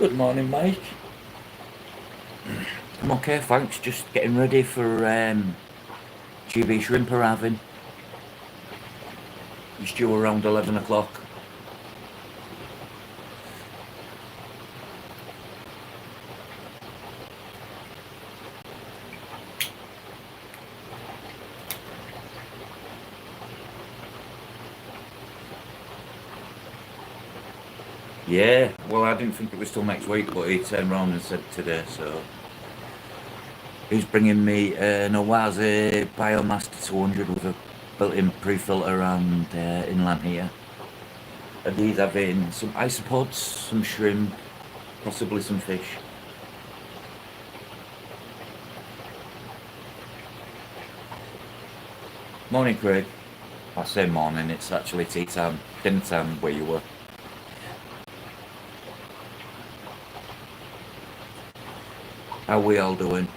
Good morning, Mike. I'm okay, thanks. Just getting ready for GB shrimp arriving. It's due around 11 o'clock. Yeah, well, I didn't think it was till next week, but he turned around and said today, so he's bringing me an Oaze Biomaster 200 with a built-in pre-filter and inland heater. And he's having some isopods, some shrimp, possibly some fish. Morning, Craig. I say morning, it's actually tea time, dinner time where you were. How we all doing?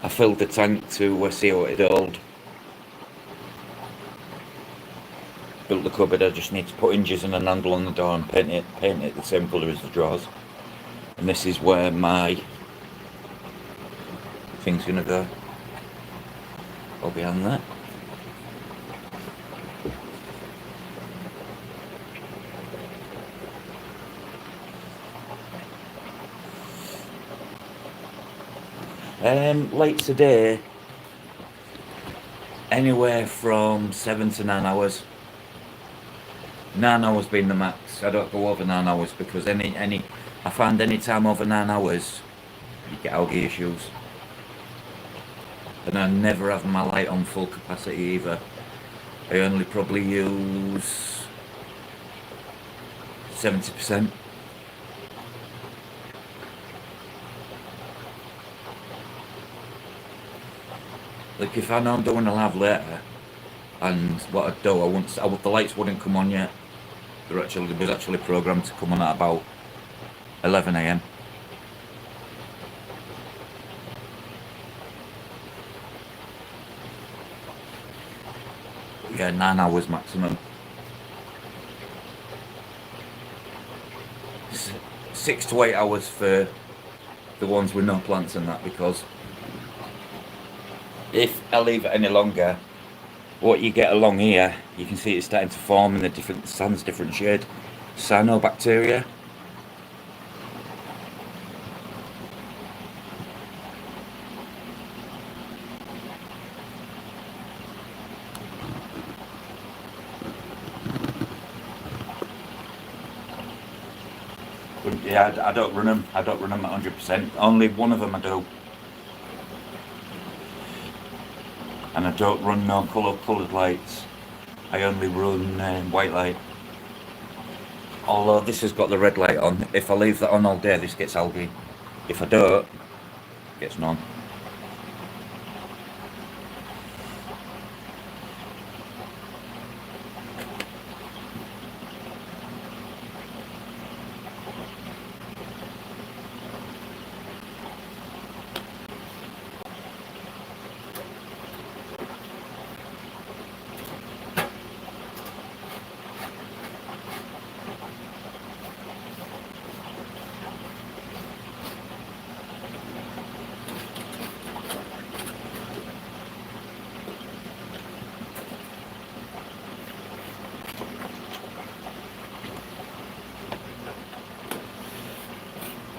I filled the tank to see what it held. Built the cupboard, I just need to put hinges and an handle on the door and paint it the same colour as the drawers. And this is where my thing's gonna go. I'll be on that. Late today, anywhere from 7 to 9 hours. 9 hours being the max. I don't go over 9 hours because I find any time over 9 hours, you get algae issues. And I never have my light on full capacity either. I only probably use 70%. Like if I know I'm doing a live later, and what I'd do, the lights wouldn't come on yet. They was actually programmed to come on at about 11 AM. Yeah, 9 hours maximum. 6 to 8 hours for the ones with no plants and that, because if I leave it any longer, what you get along here, you can see it's starting to form in the sand's different shade. Cyanobacteria. But yeah, I don't run them. I don't run them at 100%. Only one of them I do. And I don't run no coloured lights. I only run white light. Although this has got the red light on. If I leave that on all day, this gets algae. If I don't, it gets none.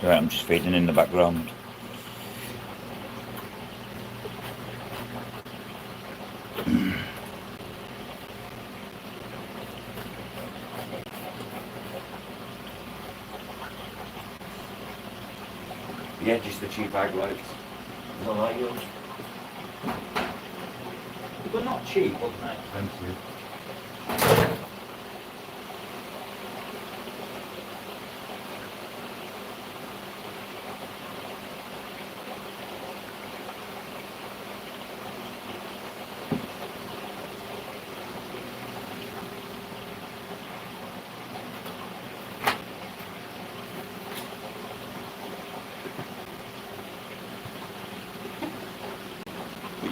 Right, I'm just feeding in the background. Yeah, just the cheap bag lights. That's all I use. But not cheap, but not expensive.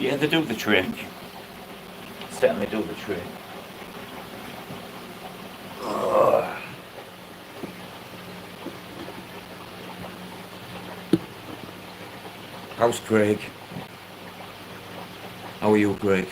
Yeah, they do the trick. Certainly do the trick. Ugh. How's Craig? How are you, Craig?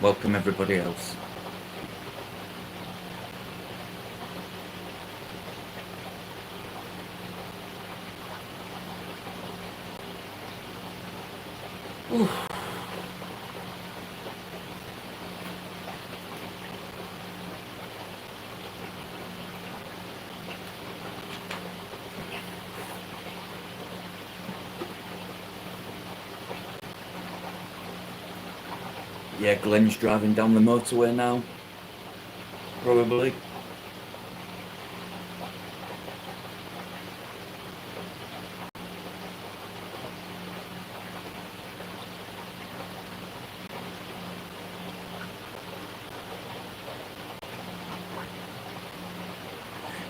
Welcome everybody else. Oof. Yeah, Glenn's driving down the motorway now. Probably.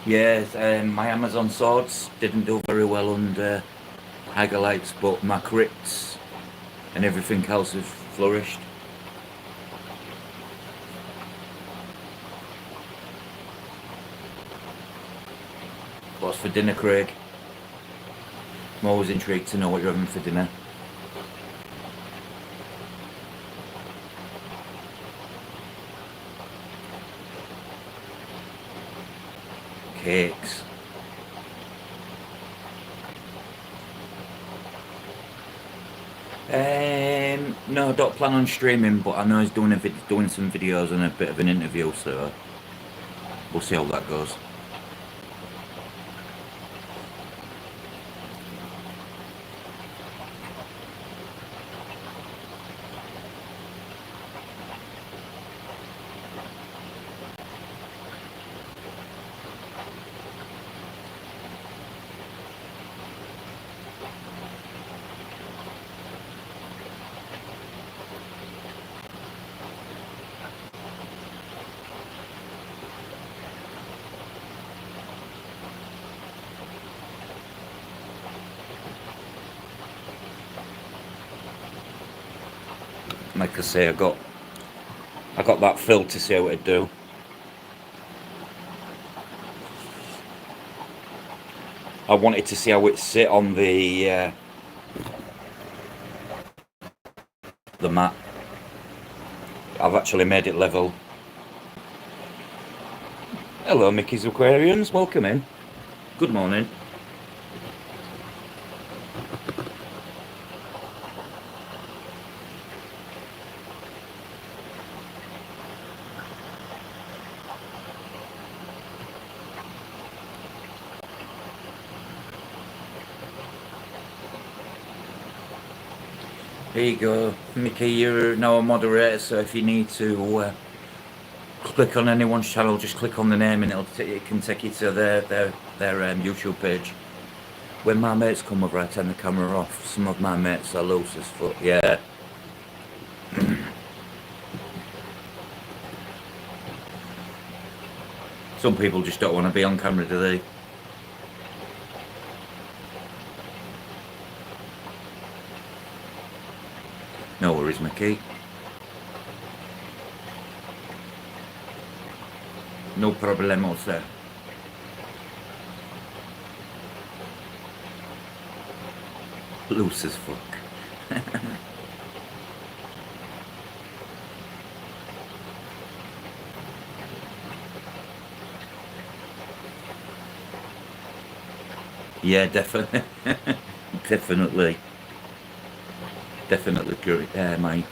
Yes, my Amazon swords didn't do very well under Higher Lights, but my crits and everything else have flourished. What's for dinner, Craig? I'm always intrigued to know what you're having for dinner. Cakes. No, I don't plan on streaming, but I know he's doing some videos and a bit of an interview, so we'll see how that goes. Like I say, I got that fill to see how it'd do. I wanted to see how it sit on the mat. I've actually made it level. Hello, Mickey's Aquariums. Welcome in. Good morning. There you go, Mickey, you're now a moderator, so if you need to click on anyone's channel, just click on the name and it can take you to their YouTube page. When my mates come over, I turn the camera off. Some of my mates are loose as fuck, yeah. Some people just don't want to be on camera, do they? No worries, Mickey. No problemo, sir. Loose as fuck. Yeah, definitely. Definitely. Definitely good, Mike.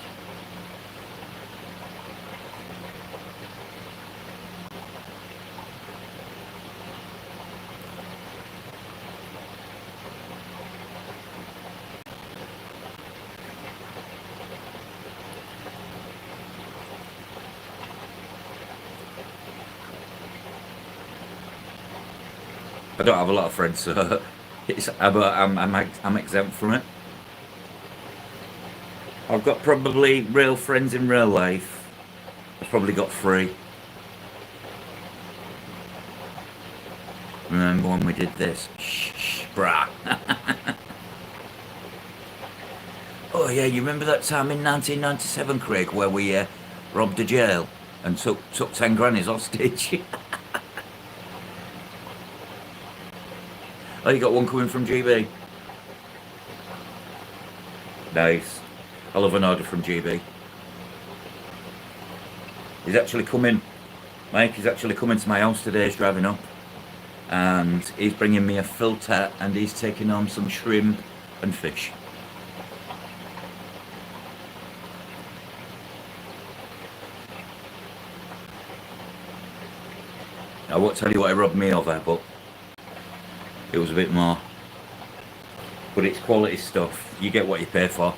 I don't have a lot of friends, so I'm exempt from it. I've got probably real friends in real life. I've probably got 3. Remember when we did this? Shh, brah. Oh yeah, you remember that time in 1997, Craig, where we robbed a jail and took 10 grannies hostage? Oh, you got one coming from GB? Nice. I love an order from GB. He's actually coming, Mike, he's actually coming to my house today. He's driving up. And he's bringing me a filter and he's taking on some shrimp and fish. I won't tell you what he robbed me over, but it was a bit more. But it's quality stuff. You get what you pay for.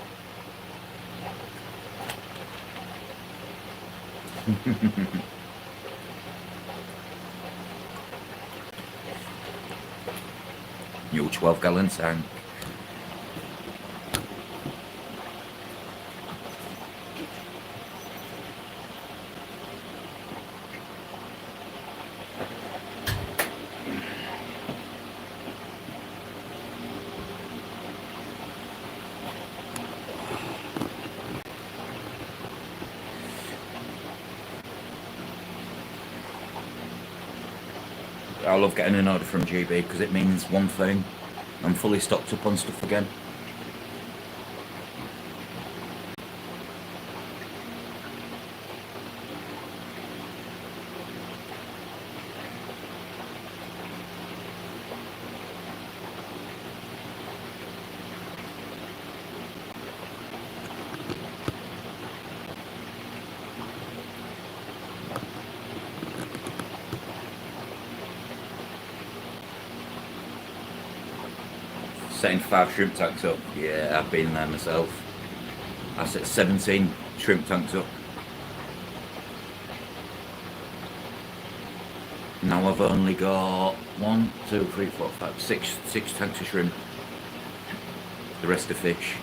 New 12-gallon tank. I love getting an order from GB because it means one thing. I'm fully stocked up on stuff again. Setting 5 shrimp tanks up. Yeah, I've been there myself. I set 17 shrimp tanks up. Now I've only got 1, 2, 3, 4, 5, 6 tanks of shrimp. The rest are fish.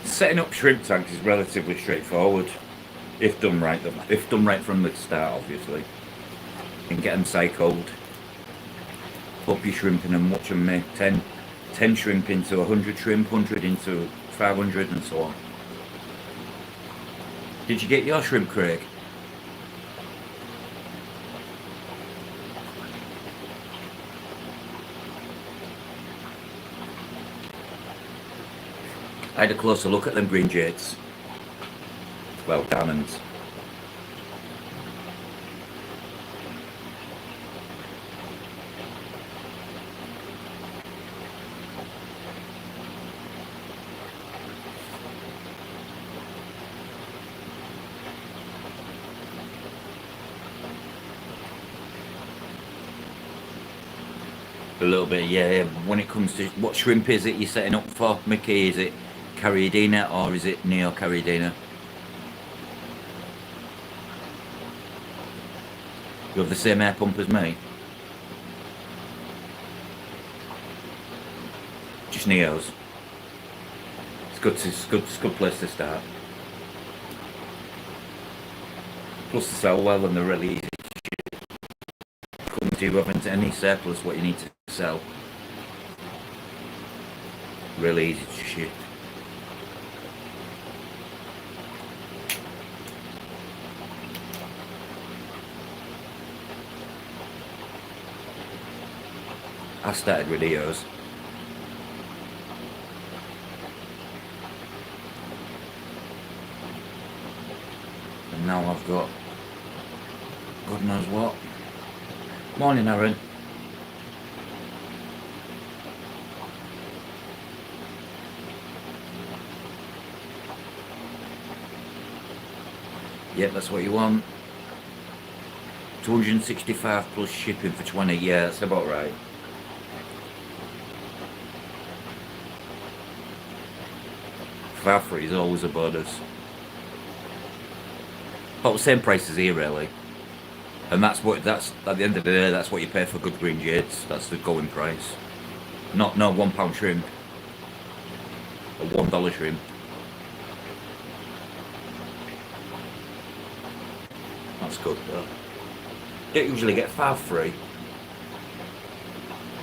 Setting up shrimp tanks is relatively straightforward, if done right. If done right from the start, obviously, and get them cycled. Up your shrimp in them, watch them make 10 shrimp into 100 shrimp, 100 into 500, and so on. Did you get your shrimp, Craig? I had a closer look at them green jades. Well, diamonds. A little bit, yeah. When it comes to what shrimp is it you're setting up for, Mickey? Is it Caridina or is it Neo Caridina? You have the same air pump as me? Just Neos. It's a good place to start. Plus they sell well and they're really easy to come to. You haven't any surplus what you need to sell. Really easy to ship. I started with Eos. And now I've got God knows what. Morning, Aaron. Yep, that's what you want. 265 plus shipping for 20, yeah, that's about right. valve free is always a bonus. About the same price as here, really. And that's at the end of the day, that's what you pay for good green jades. That's the going price. Not no £1 shrimp. Or $1 shrimp. That's good though. Don't usually get valve free.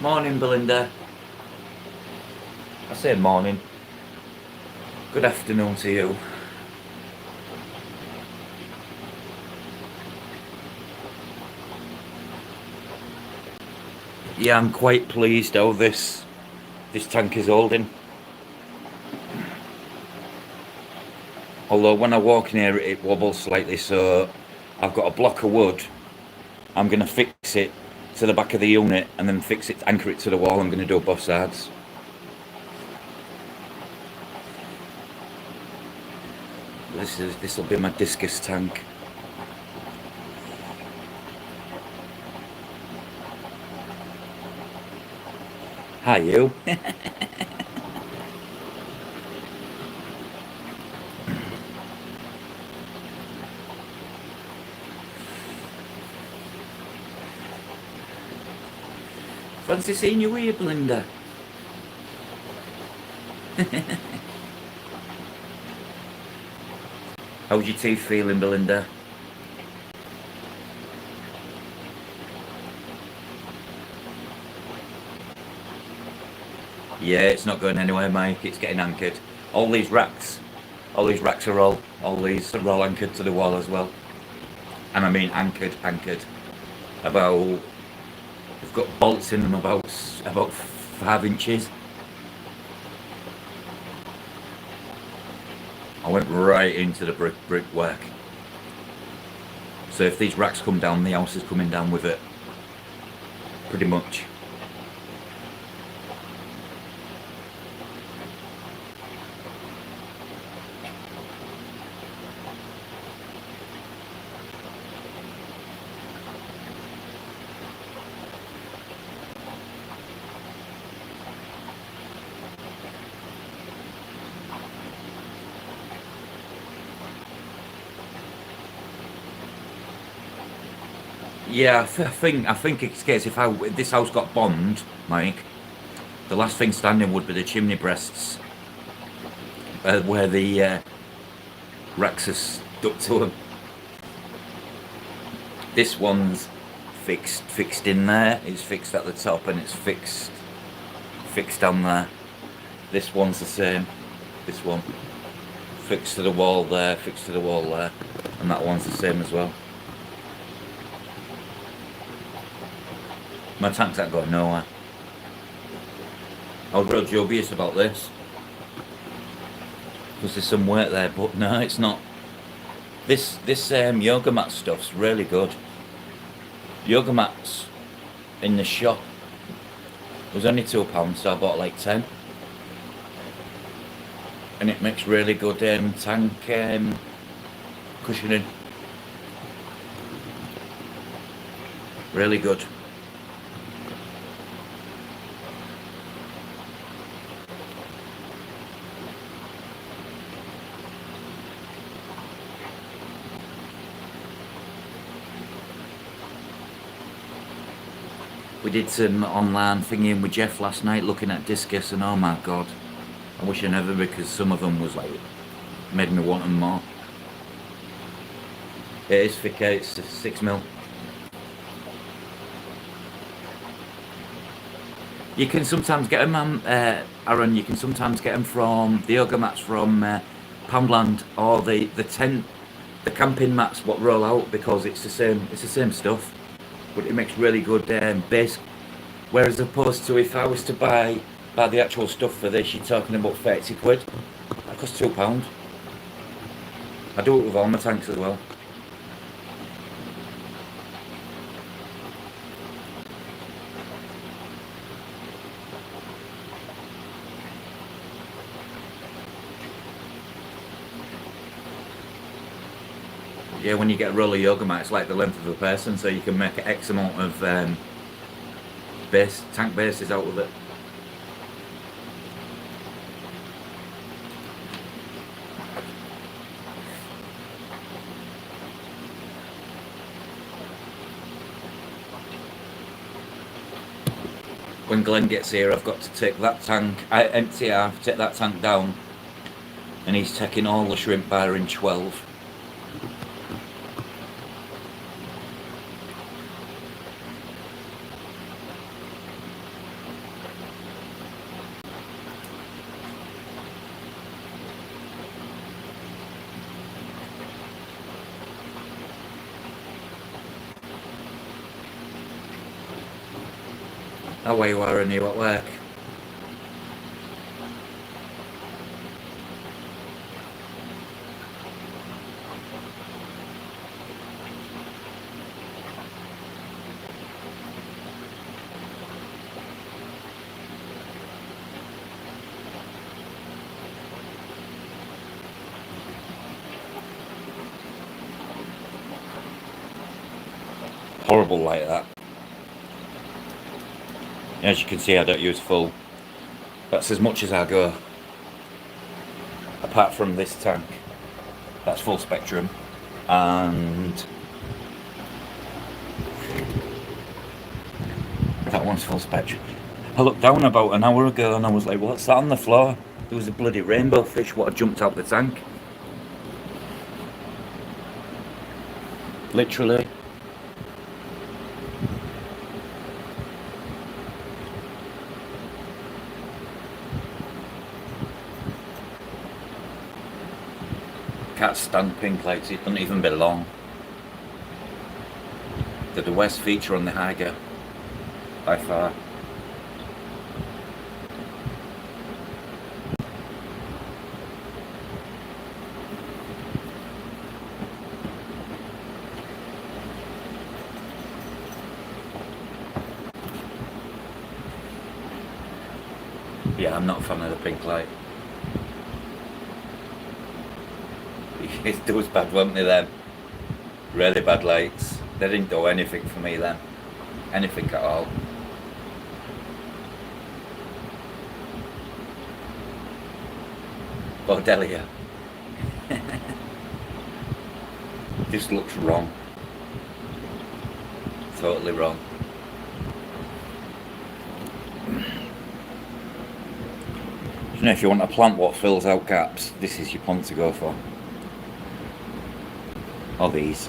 Morning, Belinda. I say morning. Good afternoon to you. Yeah, I'm quite pleased how this tank is holding. Although when I walk in here it wobbles slightly, so I've got a block of wood. I'm going to fix it to the back of the unit and then anchor it to the wall. I'm going to do both sides. This will be my discus tank. Hi you. Fancy seeing you here, Belinda. How's your teeth feeling, Belinda? Yeah, it's not going anywhere, Mike. It's getting anchored. All these racks are all anchored to the wall as well. And I mean anchored. We've got bolts in them about 5 inches. I went right into the brickwork. So if these racks come down, the house is coming down with it. Pretty much. Yeah, I think it's a case if this house got bombed, Mike, the last thing standing would be the chimney breasts, where the racks are stuck to them. This one's fixed in there. It's fixed at the top and it's fixed down there. This one's the same. This one fixed to the wall there, and that one's the same as well. My tank's ain't going nowhere. I was real dubious about this because there's some weight there, but no, it's not. This yoga mat stuff's really good. Yoga mats in the shop was only £2, so I bought like 10, and it makes really good tank cushioning. Really good. We did some online thingying with Jeff last night, looking at discus, and oh my god, I wish I never, because some of them was like, made me want them more. It is thick, it's 6mm. You can sometimes get them, Aaron, you can sometimes get them from the yoga mats from Poundland, or the camping mats what roll out, because it's the same stuff. But it makes really good base. Whereas opposed to if I was to buy the actual stuff for this, you're talking about 30 quid. That costs £2. I do it with all my tanks as well. Yeah, when you get a roll of yoga mat, it's like the length of a person, so you can make X amount of tank bases out of it. when Glenn gets here, I've got to take that tank, I empty half, take that tank down, and he's taking all the shrimp bar in 12. How way you are and you at work? Horrible like that. As you can see, I don't use full. That's as much as I go. Apart from this tank, that's full spectrum, and that one's full spectrum. I looked down about an hour ago and I was like, what's that on the floor? There was a bloody rainbow fish what had jumped out the tank. Literally. Can't stand pink legs, it doesn't even belong. They're the worst feature on the Higer, by far. Yeah, I'm not a fan of the pink light. It was bad, weren't they, them? Really bad lights. They didn't do anything for me then. Anything at all. Bordelia. Just looks wrong. Totally wrong. You know, if you want a plant what fills out gaps, this is your pond to go for. Or these.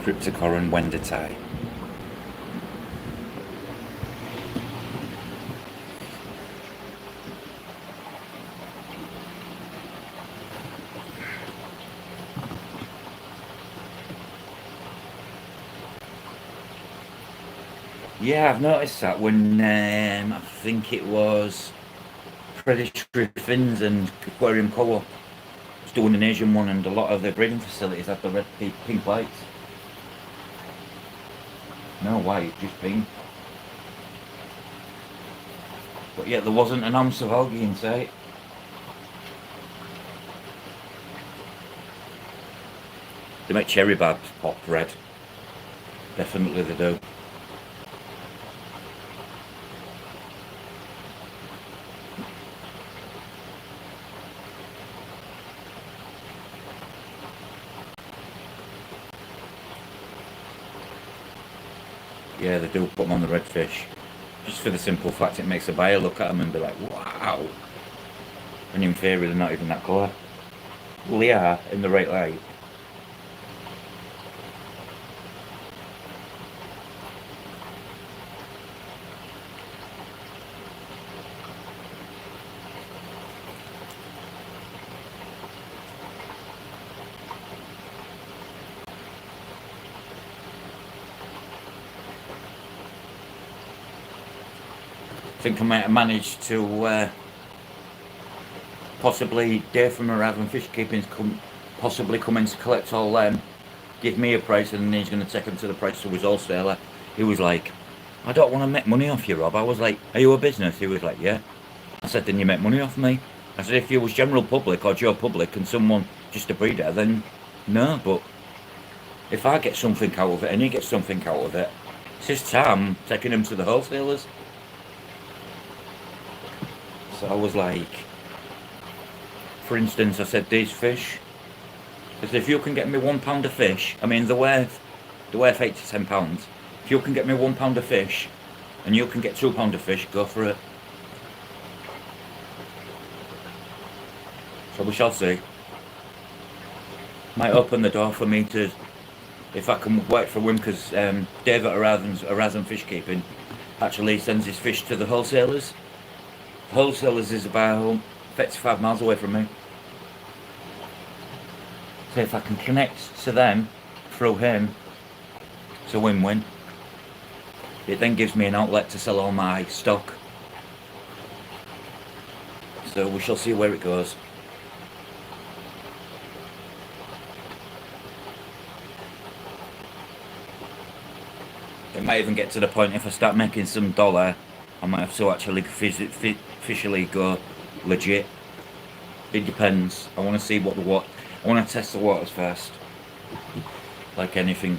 Cryptocoron wendatai. Yeah, I've noticed that when I think it was Predatory Fins and Aquarium Co-op was doing an Asian one, and a lot of their breeding facilities had the red pink lights. No white, just pink. But yet there wasn't an ounce of algae in sight. They make cherry barbs pop red. Definitely they do. Yeah, they do put them on the redfish. Just for the simple fact it makes a buyer look at them and be like, wow. And in theory they're not even that colour. Well, they are in the right light. I think I might have managed to possibly Dave from Arriving Fish Keeping possibly come in to collect all them, give me a price, and then he's going to take them to the price to his wholesaler. He was like, I don't want to make money off you, Rob. I was like, are you a business? He was like, yeah. I said, then you make money off me. I said, if you was general public or Joe Public and someone just a breeder, then no, but if I get something out of it and he gets something out of it, it's his time taking him to the wholesalers. So I was like, for instance, I said, these fish, I said, if you can get me £1 of fish, I mean, they're worth £8 to £10. If you can get me £1 of fish, and you can get £2 of fish, go for it. So we shall see. Might open the door for me to, if I can work for him, because Dave at Erasmus Fish Keeping actually sends his fish to the wholesalers. Wholesalers is about 35 miles away from me. So if I can connect to them through him, it's a win-win. It then gives me an outlet to sell all my stock. So we shall see where it goes. It might even get to the point, if I start making some dollar, I might have to actually officially go legit. It depends. I want to see what I want to test the waters first. Like anything.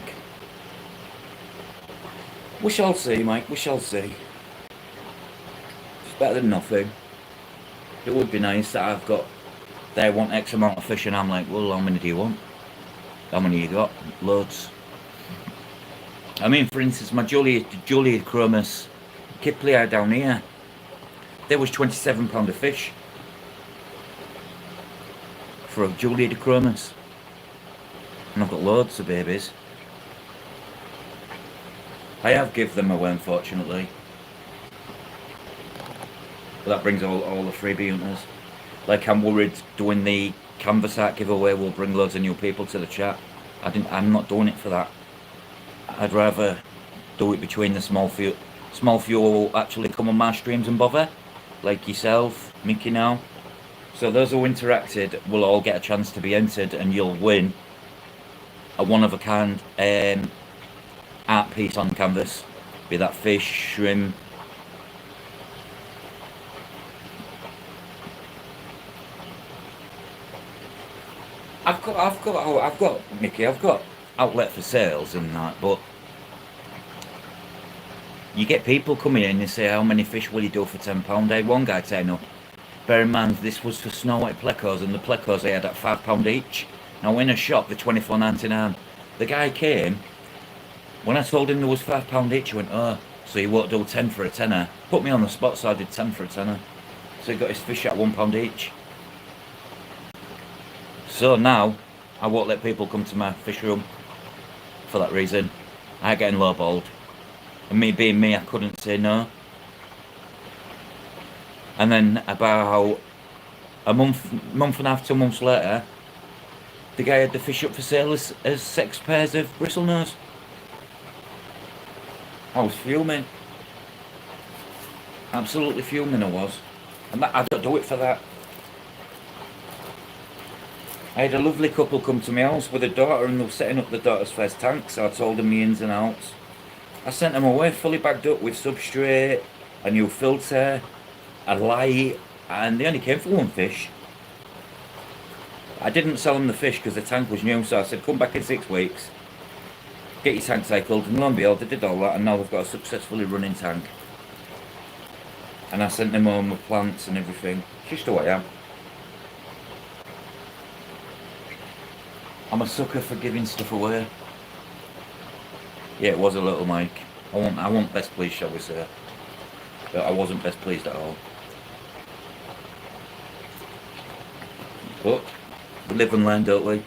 We shall see, Mike. We shall see. It's better than nothing. It would be nice that I've got, they want X amount of fish and I'm like, well, how many do you want? How many you got? Loads. I mean, for instance, my Juliet Chromis Kiplea down here, there was £27 of fish for a Juliet Chromis. And I've got loads of babies. I have given them away, unfortunately. But that brings all the freebie hunters. Like, I'm worried doing the canvas art giveaway will bring loads of new people to the chat. I'm not doing it for that. I'd rather do it between the small few who actually come on my streams and bother, like yourself, Mickey now. So those who interacted will all get a chance to be entered, and you'll win a one-of-a-kind art piece on canvas, be that fish, shrimp. I've got Mickey. I've got outlet for sales and that, but you get people coming in and say, how many fish will you do for £10? I had one guy turn up. Bear in mind, this was for snow white plecos, and the plecos I had at £5 each. Now in a shop, they're £24.99. The guy came, when I told him there was £5 each, he went, oh, so you won't do 10 for a tenner. Put me on the spot, so I did 10 for a tenner. So he got his fish at £1 each. So now, I won't let people come to my fish room for that reason. I ain't getting lowballed. And me being me, I couldn't say no. And then about a month and a half, 2 months later, the guy had the fish up for sale as 6 pairs of bristlenose. I was fuming. Absolutely fuming I was. And I don't do it for that. I had a lovely couple come to my house with a daughter, and they were setting up the daughter's first tank, so I told them the ins and outs. I sent them away fully bagged up with substrate, a new filter, a light, and they only came for 1 fish. I didn't sell them the fish because the tank was new, so I said, come back in 6 weeks, get your tank cycled, and lo and behold, they did all that, and now they've got a successfully running tank. And I sent them home with plants and everything. It's just who I am. I'm a sucker for giving stuff away. Yeah, it was a little Mike. I wasn't best pleased, shall we say. But I wasn't best pleased at all. But we live and learn, don't we?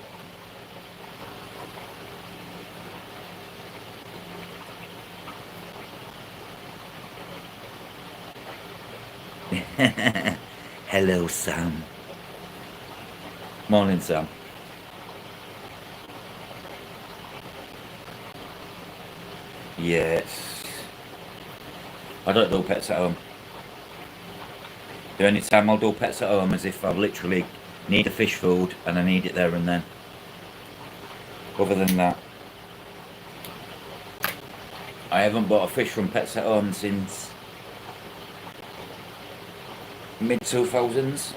Hello, Sam. Morning, Sam. Yes. I don't do pets at home. The only time I'll do pets at home is if I literally need a fish food and I need it there and then. Other than that, I haven't bought a fish from Pets at Home since mid-2000s.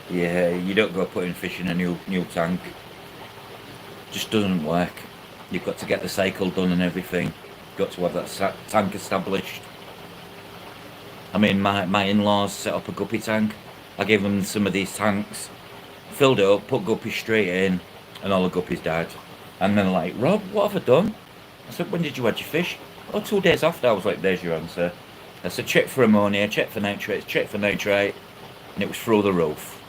Yeah, you don't go putting fish in a new tank. Just doesn't work. You've got to get the cycle done and everything. Got to have that tank established. I mean, my in-laws set up a guppy tank. I gave them some of these tanks, filled it up, put guppies straight in, and all the guppies died. And then like, Rob, what have I done? I said, when did you add your fish? Oh, 2 days after. I was like, there's your answer. I said, check for ammonia, check for nitrates, check for nitrate, and it was through the roof.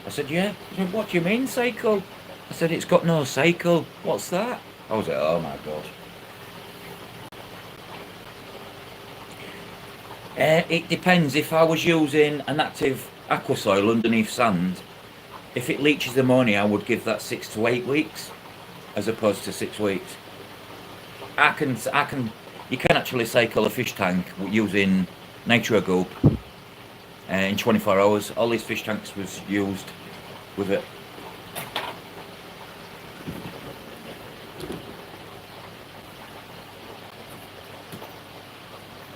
I said, yeah. He said, what do you mean, cycle? I said, it's got no cycle. What's that? I was like, oh my God. It depends. If I was using an active aqua soil underneath sand, if it leaches ammonia, I would give that 6 to 8 weeks, as opposed to 6 weeks. You can actually cycle a fish tank using nitro goop in 24 hours. All these fish tanks was used with it.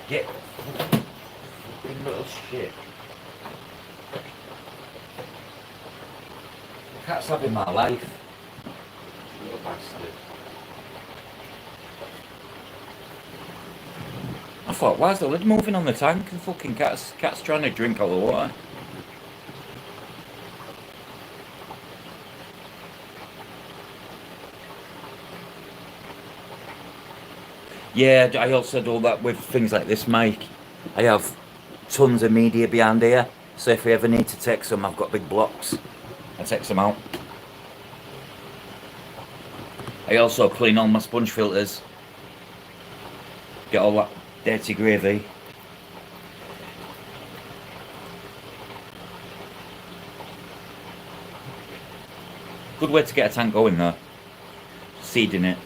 Get fucking little shit. The cat's having my life. Little bastard. I thought, why's the lid moving on the tank? And fucking cat's trying to drink all the water. Yeah, I also do that with things like this, Mike. I have tons of media behind here, so if we ever need to take some, I've got big blocks. I take some out. I also clean all my sponge filters. Get all that dirty gravy. Good way to get a tank going though. Seeding it.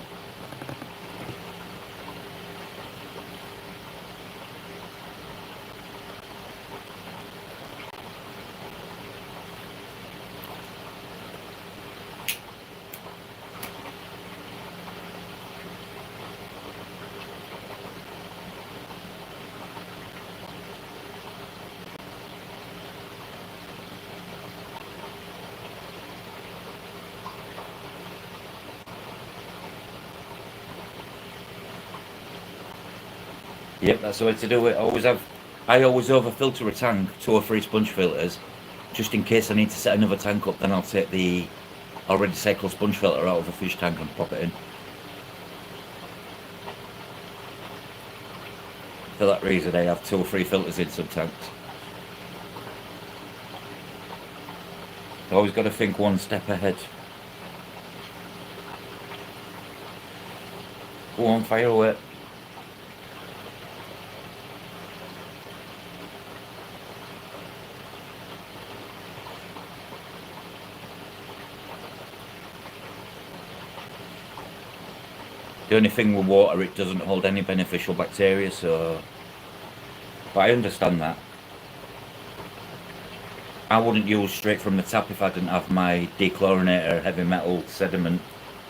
Yep, that's the way to do it. I always over filter a tank, 2 or 3 sponge filters, just in case I need to set another tank up. Then I'll take the already cycled sponge filter out of a fish tank and pop it in. For that reason, I have 2 or 3 filters in some tanks. Always got to think one step ahead. Go on, fire away. The only thing with water, it doesn't hold any beneficial bacteria, so... But I understand that. I wouldn't use straight from the tap if I didn't have my dechlorinator heavy metal sediment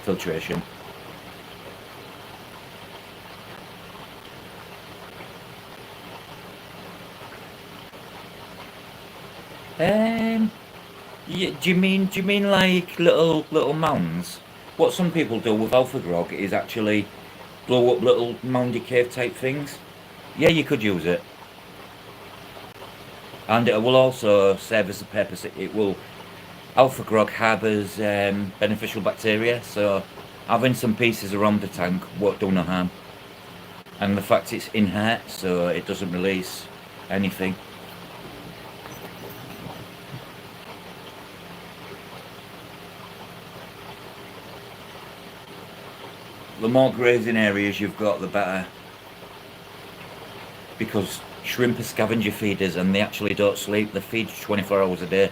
filtration. Do you mean like little mounds? What some people do with alpha grog is actually blow up little moundy cave type things. Yeah, you could use it. And it will also serve as a purpose. Alpha grog harbours beneficial bacteria, so having some pieces around the tank won't do no harm. And the fact it's inert, so it doesn't release anything. The more grazing areas you've got, the better. Because shrimp are scavenger feeders and they actually don't sleep. They feed 24 hours a day.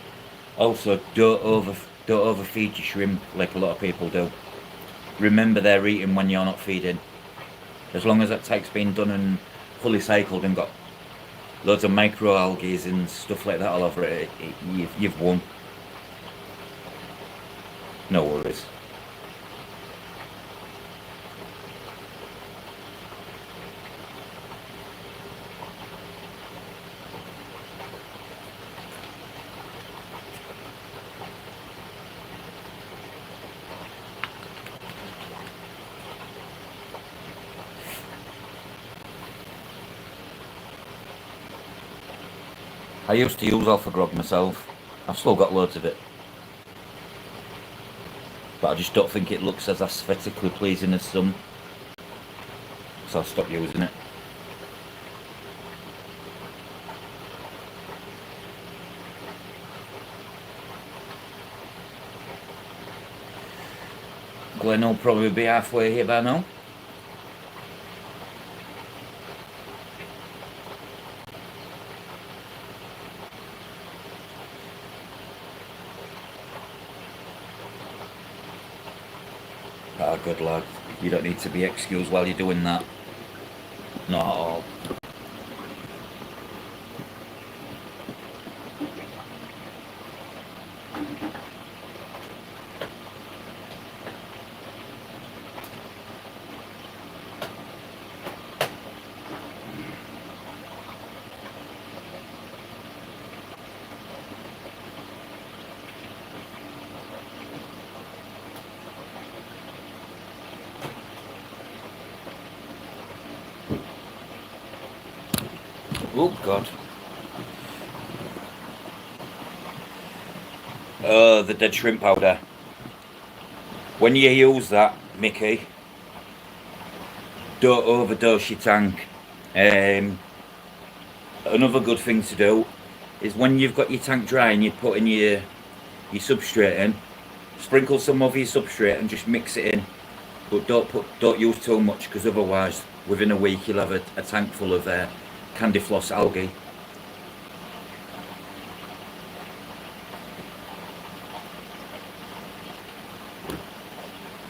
Also, don't overfeed your shrimp like a lot of people do. Remember, they're eating when you're not feeding. As long as that tank's been done and fully cycled and got loads of microalgae and stuff like that all over it, you've won. No worries. I used to use alpha grog myself. I've still got loads of it. But I just don't think it looks as aesthetically pleasing as some. So I stopped using it. Glenn will probably be halfway here by now. Ah, good lad. You don't need to be excused while you're doing that. Not at all. Oh, God. The dead shrimp powder. When you use that, Mickey, don't overdose your tank. Another good thing to do is when you've got your tank dry and you're putting your substrate in, sprinkle some of your substrate and just mix it in. But don't use too much, because otherwise within a week you'll have a tank full of candy floss algae.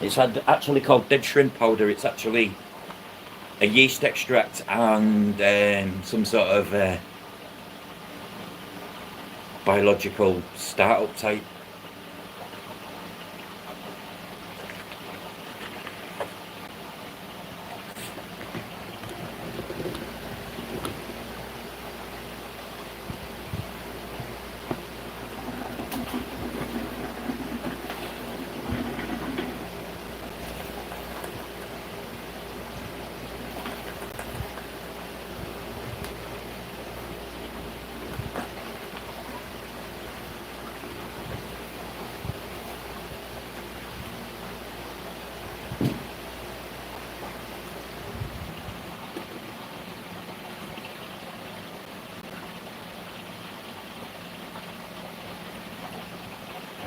It's actually called dead shrimp powder. It's actually a yeast extract and some sort of biological startup type.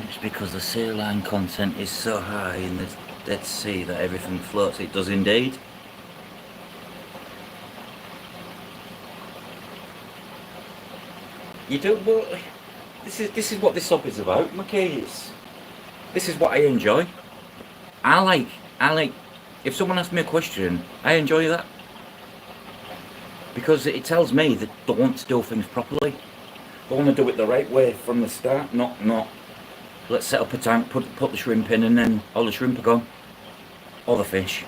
It's because the saline content is so high in the Dead Sea that everything floats. It does indeed. You don't. Well, this is what this sub is about, Mickey. This is what I enjoy. I like. If someone asks me a question, I enjoy that because it tells me that they want to do things properly. They want to do it the right way from the start, not. Let's set up a tank, put the shrimp in, and then all the shrimp are gone, or the fish.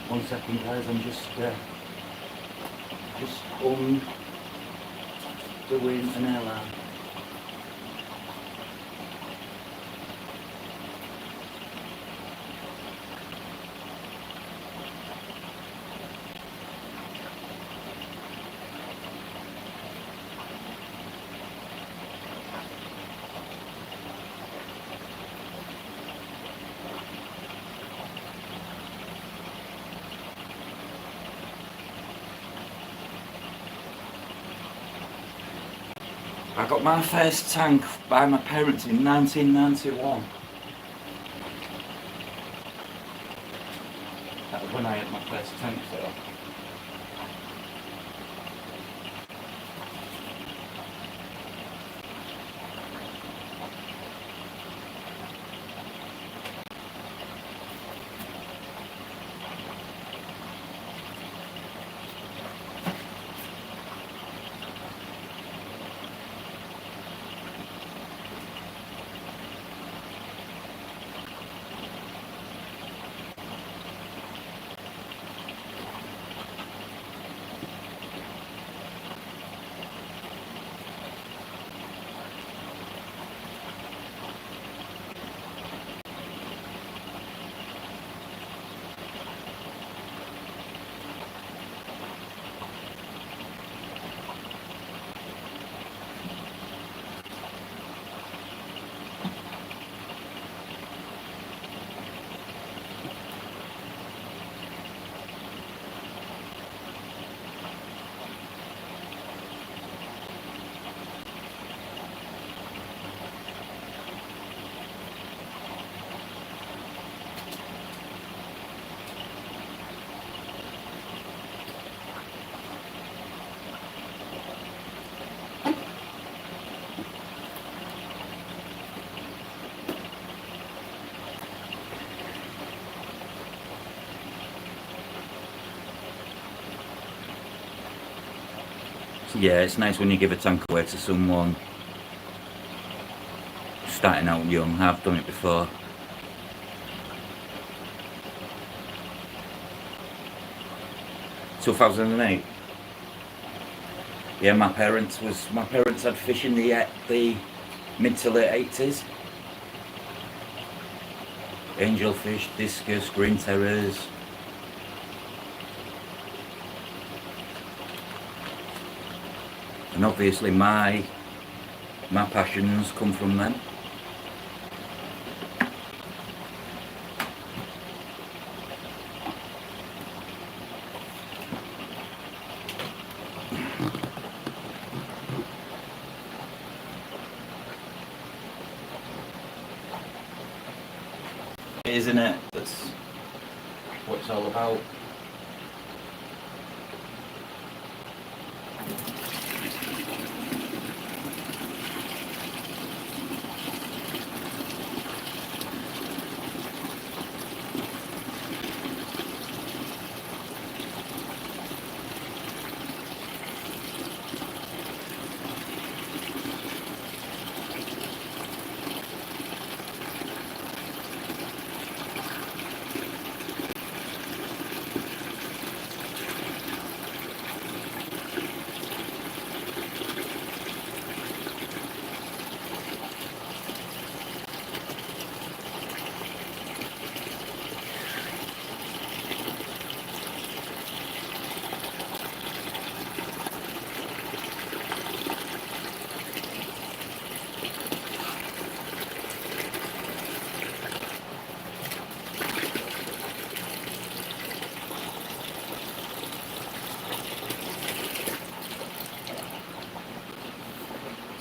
One second, guys. I'm just doing an alarm. I got my first tank by my parents in 1991. That was when I had my first tank so. Yeah, it's nice when you give a tank away to someone starting out young. I've done it before. (2008). Yeah, my parents had fish in the mid to late 80s. Angelfish, discus, green terrors. And obviously my passions come from them. Isn't it? That's what it's all about.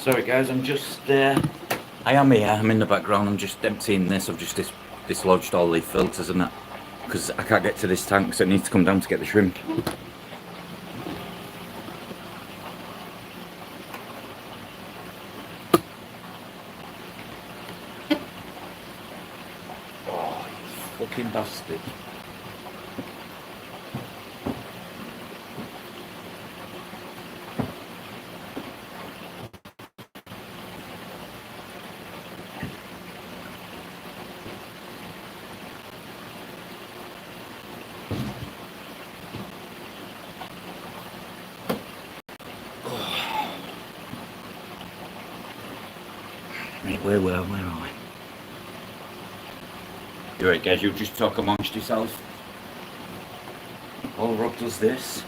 Sorry guys, I'm just I am here, I'm in the background, I'm just emptying this. I've just dislodged all the filters and that because I can't get to this tank, so it needs to come down to get the shrimp. Oh, you fucking bastard. Right, where are we? You're right guys, you just talk amongst yourselves. All Rob does this.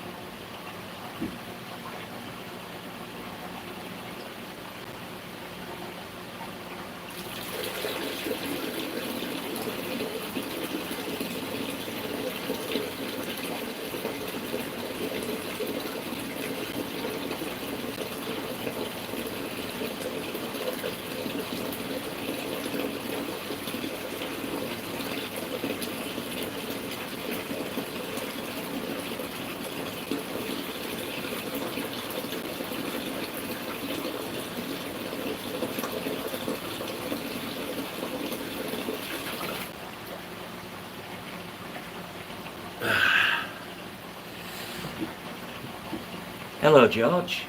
Hello, George.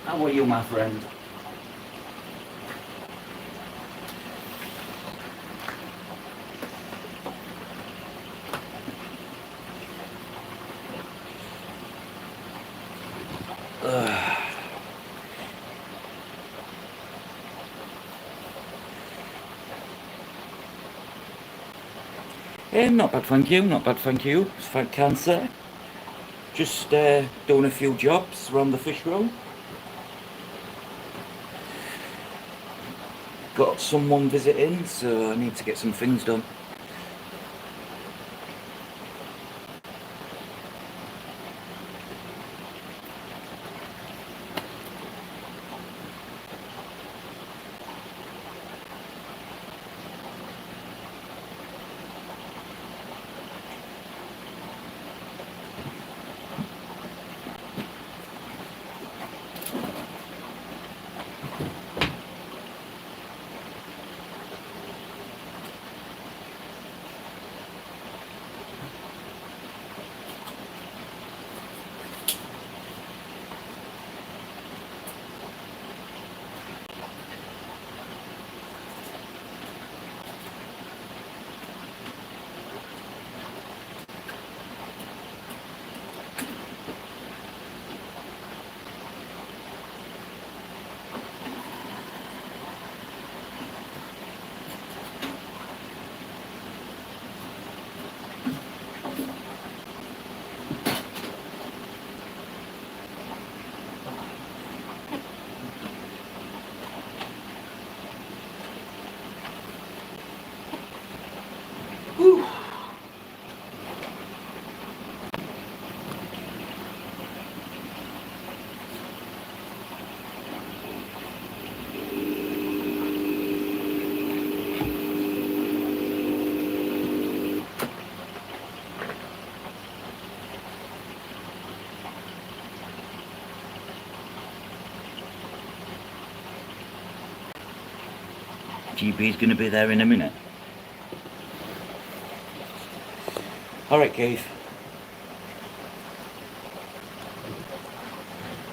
How are you, my friend? Not bad, thank you. Not bad, thank you. As far as I can say. Just doing a few jobs around the fish room. Got someone visiting, so I need to get some things done. Whew. GB's going to be there in a minute. Alright, Keith.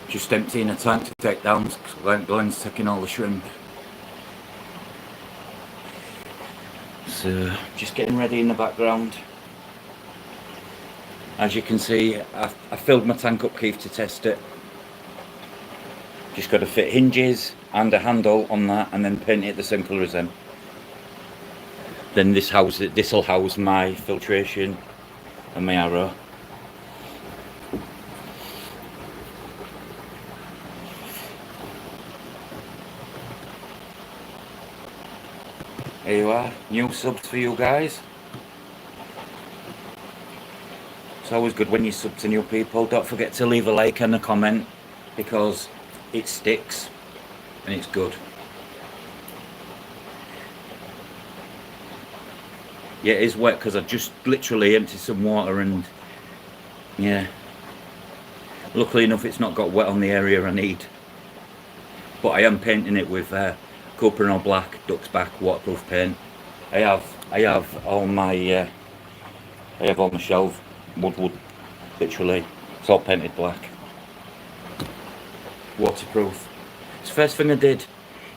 Just emptying a tank to take down. Glenn's taking all the shrimp. So, just getting ready in the background. As you can see, I filled my tank up, Keith, to test it. Just got to fit hinges and a handle on that and then paint it the same colour as them. Then this'll house my filtration and my arrow. Here you are, new subs for you guys. It's always good when you sub to new people. Don't forget to leave a like and a comment because it sticks and it's good. Yeah, it is wet because I just literally emptied some water and yeah. Luckily enough it's not got wet on the area I need. But I am painting it with Cuprinol Black Duck's Back waterproof paint. I have all my shelf wood, literally. It's all painted black. Waterproof. It's the first thing I did.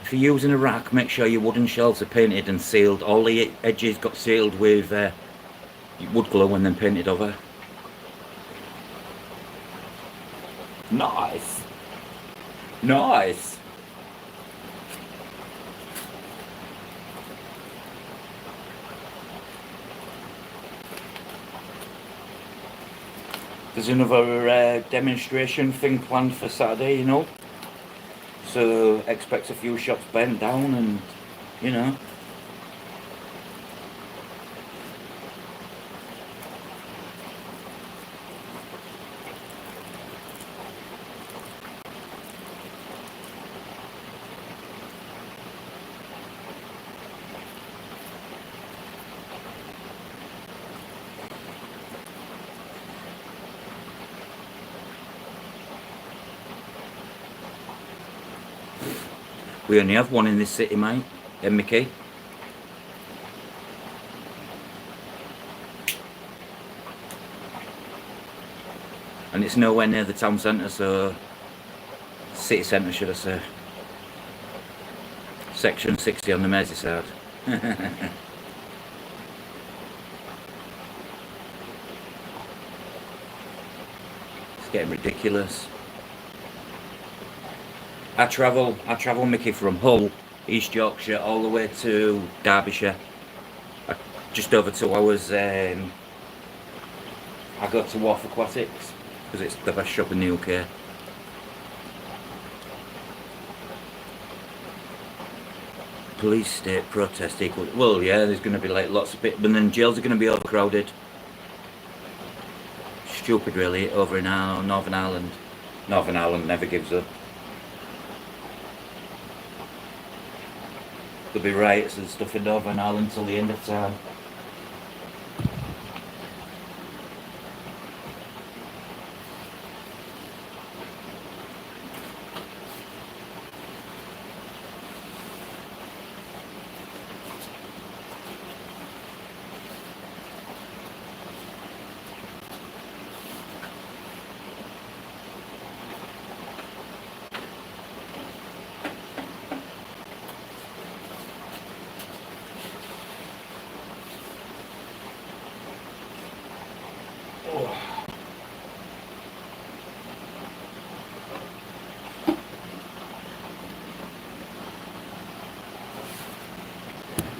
If you're using a rack, make sure your wooden shelves are painted and sealed. All the edges got sealed with wood glue and then painted over. Nice. Nice. There's another demonstration thing planned for Saturday, you know. So expect a few shots bent down and, you know. We only have one in this city, mate. Mickey. and it's nowhere near the town centre, so city centre should I say. Section 60 on the Merseyside. It's getting ridiculous. I travel Mickey, from Hull, East Yorkshire, all the way to Derbyshire. Just over 2 hours. I go to Wharf Aquatics because it's the best shop in the UK. Police state protest equal. Well, yeah, there's going to be like lots of bit, but then jails are going to be overcrowded. Stupid, really. Over in Northern Ireland. Northern Ireland never gives up. There'll be riots and stuff in Northern Ireland till the end of time.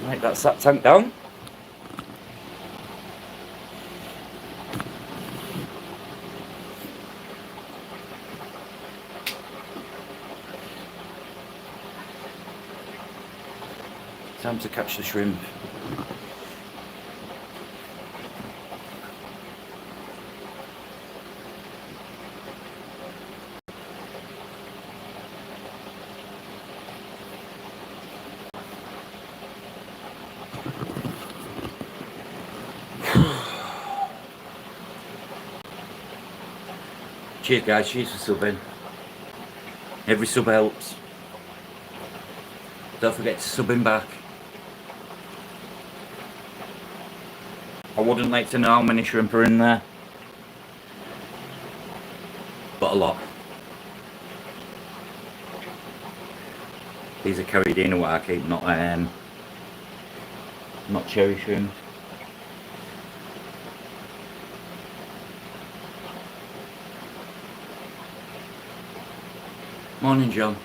Right, that's that tank down. Time to catch the shrimp. Cheers guys, cheers for subbing. Every sub helps. Don't forget to sub him back. I wouldn't like to know how many shrimp are in there, but a lot. These are Carradina what I keep, not cherry shrimp. Morning, John.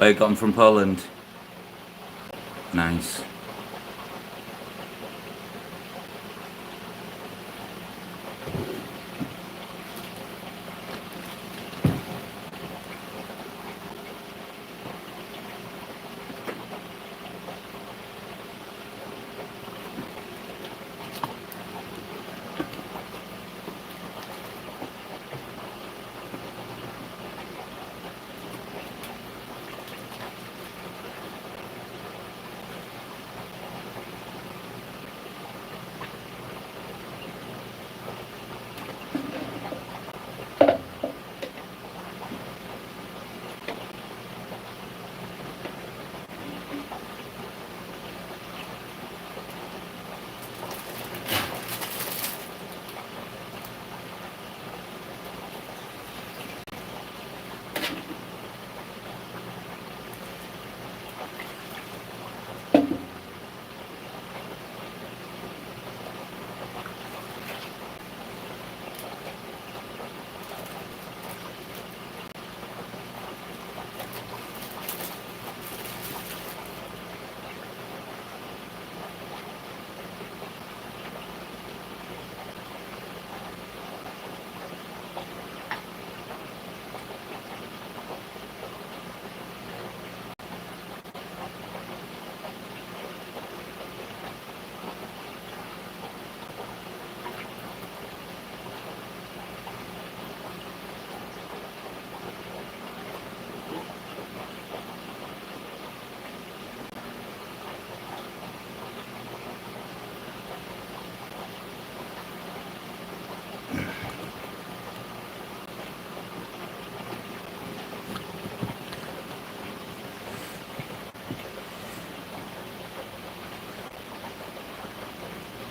Oh, you got them from Poland? Nice.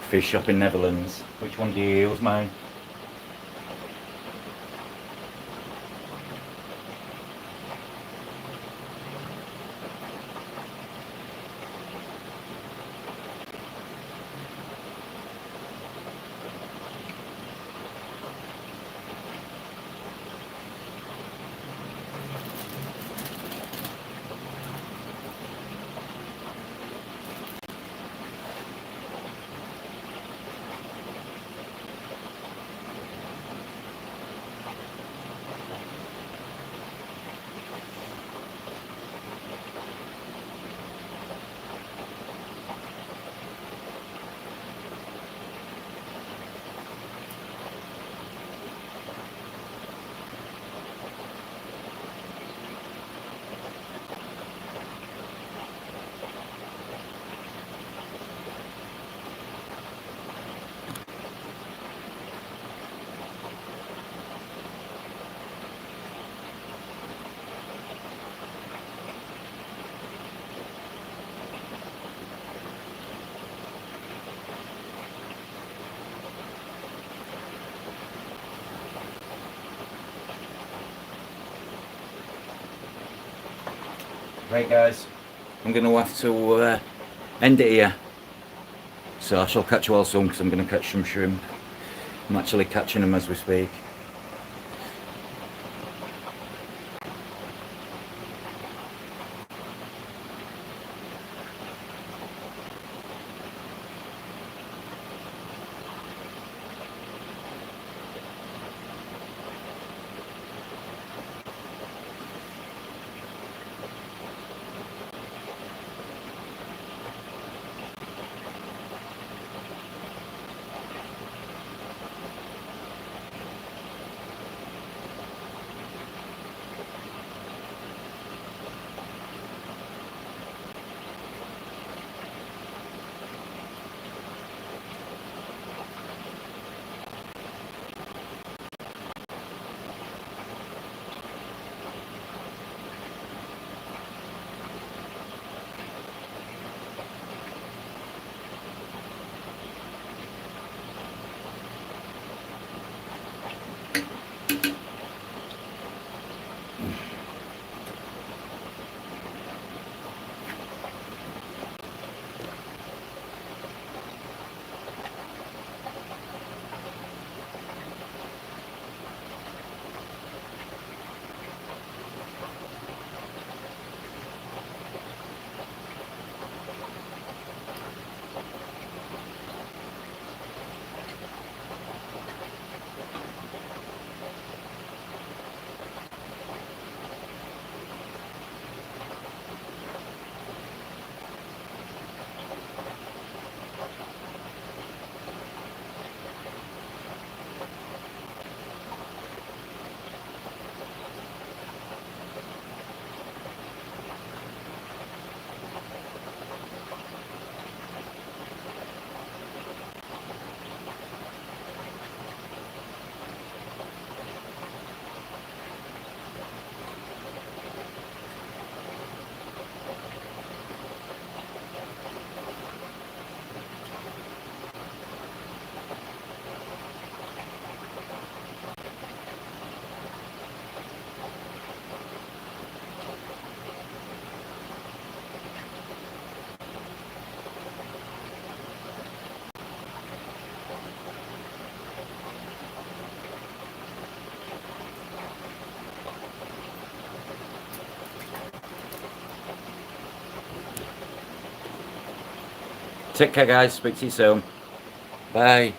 Fish shop in Netherlands. Which one do you use? Mine. Right guys, I'm going to have to end it here. So I shall catch you all soon because I'm going to catch some shrimp. I'm actually catching them as we speak. Take care, guys. Speak to you soon. Bye.